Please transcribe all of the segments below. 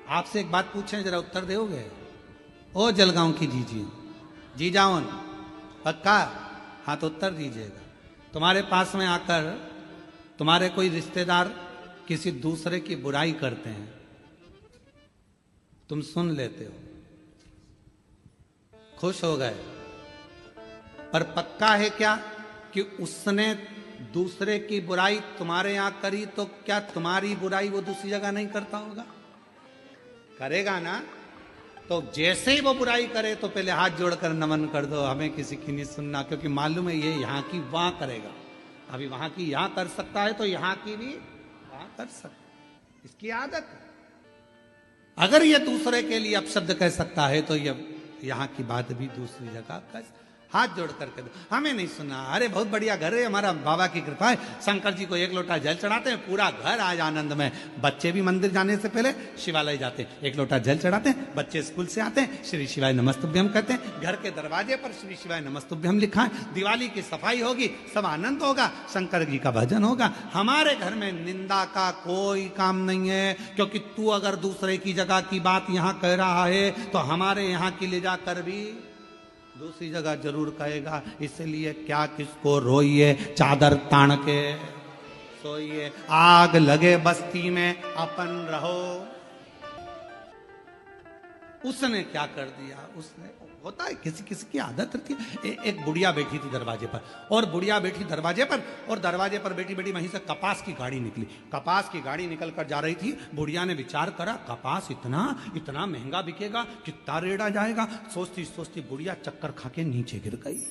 आपसे एक बात पूछें, जरा उत्तर दोगे? ओ जलगांव की जी जाओन पक्का? हाँ तो उत्तर दीजिएगा। तुम्हारे पास में आकर तुम्हारे कोई रिश्तेदार किसी दूसरे की बुराई करते हैं, तुम सुन लेते हो, खुश हो गए, पर पक्का है क्या कि उसने दूसरे की बुराई तुम्हारे यहां करी तो क्या तुम्हारी बुराई वो दूसरी जगह नहीं करता होगा? करेगा ना? तो जैसे ही वो बुराई करे तो पहले हाथ जोड़कर नमन कर दो, हमें किसी की नहीं सुनना, क्योंकि मालूम है ये यहां की वहां करेगा। अभी वहां की यहां कर सकता है तो यहां की भी वहां कर सकता है, इसकी आदत है। अगर ये दूसरे के लिए अपशब्द कह सकता है तो ये यहां की बात भी दूसरी जगह कह, हाथ जोड़ करके दो, हमें नहीं सुना। अरे बहुत बढ़िया घर है हमारा, बाबा की कृपा है, शंकर जी को एक लोटा जल चढ़ाते हैं, पूरा घर आज आनंद में। बच्चे भी मंदिर जाने से पहले शिवालय जाते हैं, एक लोटा जल चढ़ाते हैं, बच्चे स्कूल से आते हैं, श्री शिवाय नमस्तुभ्यम कहते हैं, घर के दरवाजे पर श्री शिवाय नमस्तुभ्यम लिखा है, दिवाली की सफाई होगी, सब आनंद होगा, शंकर जी का भजन होगा। हमारे घर में निंदा का कोई काम नहीं है, क्योंकि तू अगर दूसरे की जगह की बात यहां कह रहा है तो हमारे यहां की ले जाकर भी दूसरी जगह जरूर कहेगा। इसलिए क्या किसको रोइए, चादर तान के सोइए, आग लगे बस्ती में अपन रहो। उसने क्या कर दिया? उसने, होता है किसी किसी की आदत रहती है। एक बुढ़िया बैठी थी दरवाजे पर, और बुढ़िया बैठी दरवाजे पर, और दरवाजे पर बैठी बैठी वहीं से कपास की गाड़ी निकली। कपास की गाड़ी निकल कर जा रही थी। बुढ़िया ने विचार करा, कपास इतना इतना महंगा बिकेगा, कितना रेट आ जाएगा। सोचती सोचती बुढ़िया चक्कर खा के नीचे गिर गई।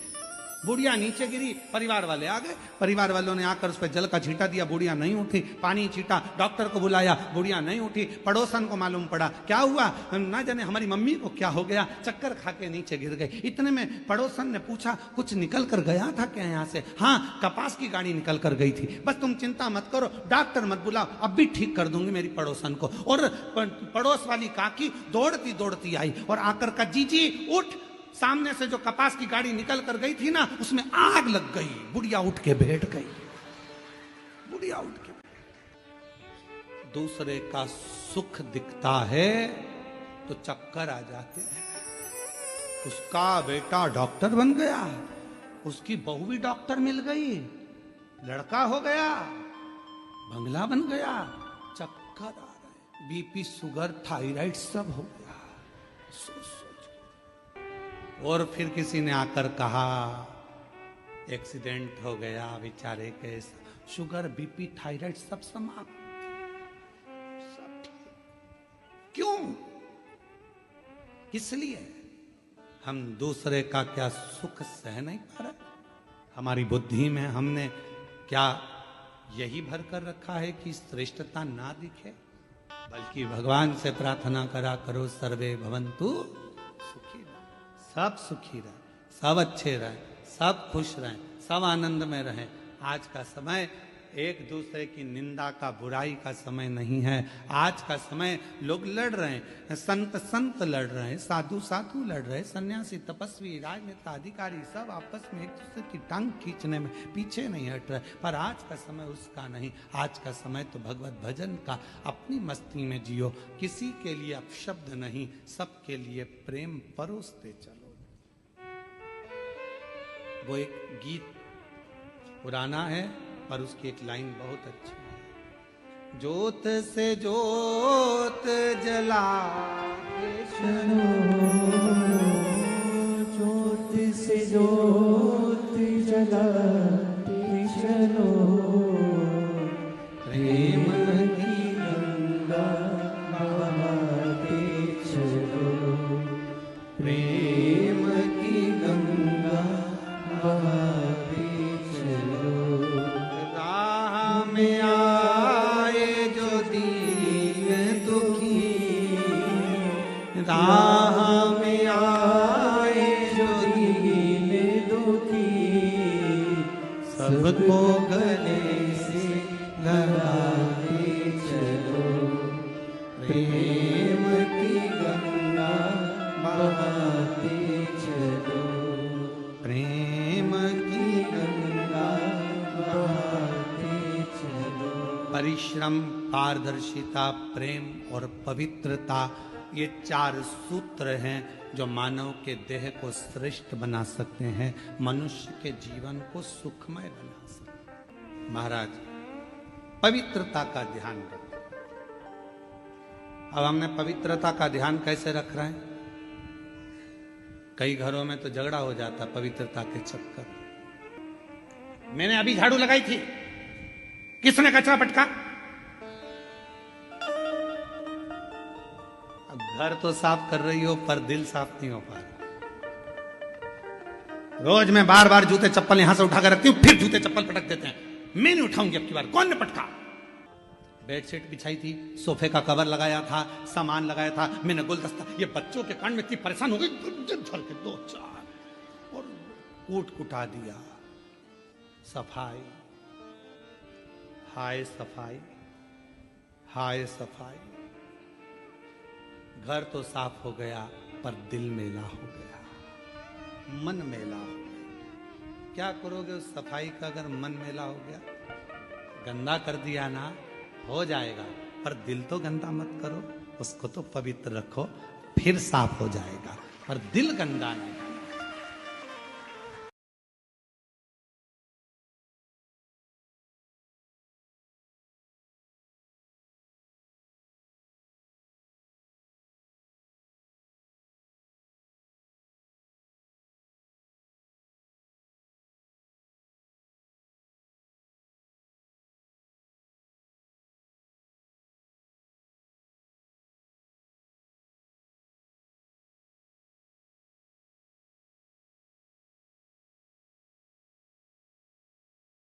बुढ़िया नीचे गिरी, परिवार वाले आ गए, परिवार वालों ने आकर उस पर जल का छींटा दिया, बुढ़िया नहीं उठी, पानी छींटा, डॉक्टर को बुलाया, बुढ़िया नहीं उठी। पड़ोसन को मालूम पड़ा, क्या हुआ ना जाने हमारी मम्मी को क्या हो गया, चक्कर खा के नीचे गिर गए। इतने में पड़ोसन ने पूछा, कुछ निकल कर गया था क्या यहाँ से? हाँ, कपास की गाड़ी निकल कर गई थी, बस तुम चिंता मत करो, डॉक्टर मत बुलाओ, अब भी ठीक कर दूंगी मेरी पड़ोसन को। और पड़ोस वाली काकी दौड़ती दौड़ती आई और आकर का, जीजी उठ, सामने से जो कपास की गाड़ी निकल कर गई थी ना, उसमें आग लग गई। बुढ़िया उठ के बैठ गई, बुढ़िया उठ के। दूसरे का सुख दिखता है तो चक्कर आ जाते हैं। उसका बेटा डॉक्टर बन गया, उसकी बहू भी डॉक्टर मिल गई, लड़का हो गया, बंगला बन गया, चक्कर आ रहे, बीपी शुगर थायराइड सब हो गया। सोच और फिर किसी ने आकर कहा, एक्सीडेंट हो गया बेचारे के, शुगर बीपी थायराइड सब समाप्त। सब क्यों? इसलिए हम दूसरे का क्या सुख सह नहीं पा रहे? हमारी बुद्धि में हमने क्या यही भर कर रखा है कि श्रेष्ठता ना दिखे? बल्कि भगवान से प्रार्थना करा करो, सर्वे भवन्तु सुखी, सब सुखी रहे, सब अच्छे रहे, सब खुश रहें, सब आनंद में रहें। आज का समय एक दूसरे की निंदा का, बुराई का समय नहीं है। आज का समय लोग लड़ रहे हैं, संत संत लड़ रहे हैं, साधु साधु लड़ रहे हैं, सन्यासी तपस्वी राजनेता अधिकारी सब आपस में एक दूसरे की टांग खींचने में पीछे नहीं हट रहे। पर आज का समय उसका नहीं। आज का समय तो भगवत भजन का। अपनी मस्ती में जियो, किसी के लिए अपशब्द नहीं, सबके लिए प्रेम परोसते चलो। वो एक गीत पुराना है पर उसकी एक लाइन बहुत अच्छी है। ज्योत से ज्योत जला के चलो, ज्योत से ज्योत जला के चलो, प्रेम की गंगा बहाते चलो, प्रेम की गंगा बहाते चलो। राह में आए जो दीन दुखी, राह में आए जो दीन दुखी, सबको गले से लगाते चलो, प्रेम की गंगा बहाते चलो, प्रेम की गंगा बहाते चलो। परिश्रम, पारदर्शिता, प्रेम और पवित्रता, ये 4 सूत्र हैं जो मानव के देह को श्रेष्ठ बना सकते हैं, मनुष्य के जीवन को सुखमय बना सकते हैं। महाराज, पवित्रता का ध्यान रखो। अब हमने पवित्रता का ध्यान कैसे रख रहे हैं? कई घरों में तो झगड़ा हो जाता पवित्रता के चक्कर। मैंने अभी झाड़ू लगाई थी, किसने कचरा पटका? अब घर तो साफ कर रही हो पर दिल साफ नहीं हो पा रहा। रोज मैं बार बार जूते चप्पल यहां से उठाकर रखती हूं, फिर जूते चप्पल पटक देते हैं। मैं नहीं उठाऊंगी अब की बार। कौन ने पटका? बेडशीट बिछाई थी, सोफे का कवर लगाया था, सामान लगाया था, मैंने गुलदस्ता, ये बच्चों के कान में इतनी परेशान हो गई, झल के 2-4 और कूट कुटा दिया। सफाई, हाय सफाई, हाय सफाई। घर तो साफ हो गया पर दिल मेला हो गया, मन मेला हो गया। क्या करोगे उस सफाई का अगर मन मेला हो गया? गंदा कर दिया ना, हो जाएगा, पर दिल तो गंदा मत करो, उसको तो पवित्र रखो, फिर साफ हो जाएगा। पर दिल गंदा नहीं।